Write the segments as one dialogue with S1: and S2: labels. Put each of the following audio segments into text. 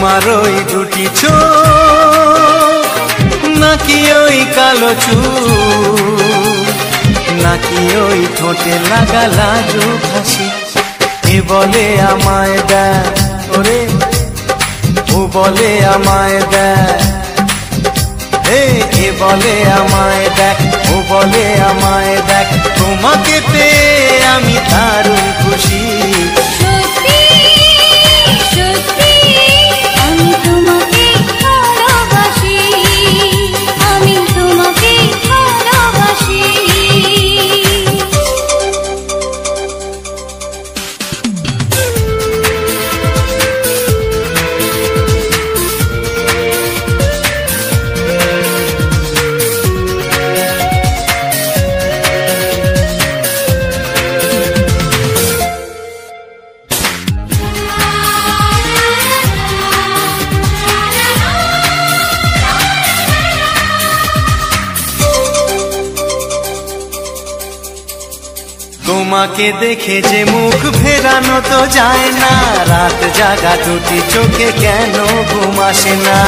S1: তোমার ওই দুটি চোখ নাকি ওই কালো চুল নাকি ওই ঠোঁটে লাগা লাজুক হাসি এ বলে আমায় দেয় ওরে ও বলে আমায় দেয় এ বলে আমায় দেখ ও বলে আমায় দেখ তোমাকে পেয়ে আমি দারুণ খুশি তোমাকে দেখে যে মুখ ফেরানো তো যায় না রাত জাগা দুটি চোখে কেন ঘুম আসে না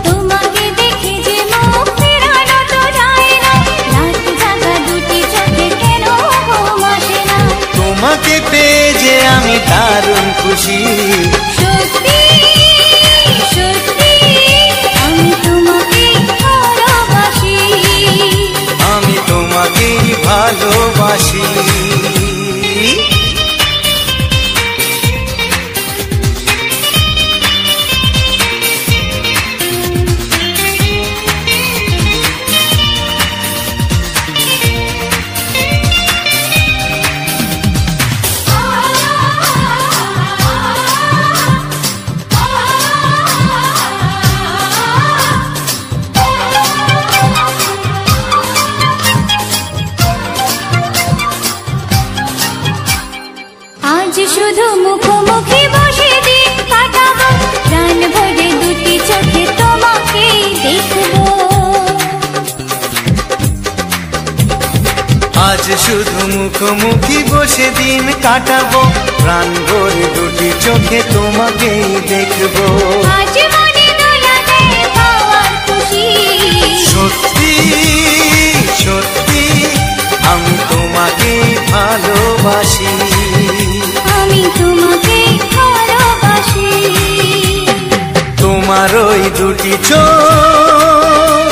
S2: তোমাকে দেখে যে মুখ ফেরানো তো যায় না রাত জাগা দুটি চোখে কেন ঘুম আসে না
S1: তোমাকে পেয়ে যে আমি দারুণ খুশি
S2: সত্যি সত্যি আমি তোমাকে ভালোবাসি
S1: আমি তোমাকেই ভালোবাসি
S2: আজ শুধু মুখোমুখি বসে দিন কাটাবো প্রাণ ভরে দুটি চোখে তোমাকে দেখবো
S1: আজ শুধু মুখোমুখি বসে দিন কাটাবো প্রাণ ভরে দুটি চোখে তোমাকেই দেখবো
S2: আজ মনে দোলাতে পাওয়ার খুশি
S1: সত্যি সত্যি আমি তোমাকেই ভালোবাসি
S2: আমি তোমাকে ভালোবাসি
S1: তোমার ওই দুটি চোখ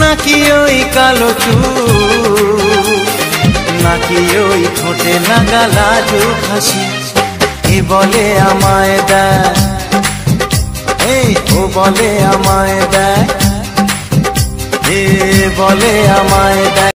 S1: নাকি ওই কালো চুল নাকি ওই ঠোঁটে লাগা লাজুক হাসি এ বলে আমায় দেয় ও বলে আমায় দেয় এ বলে আমায় দেয়।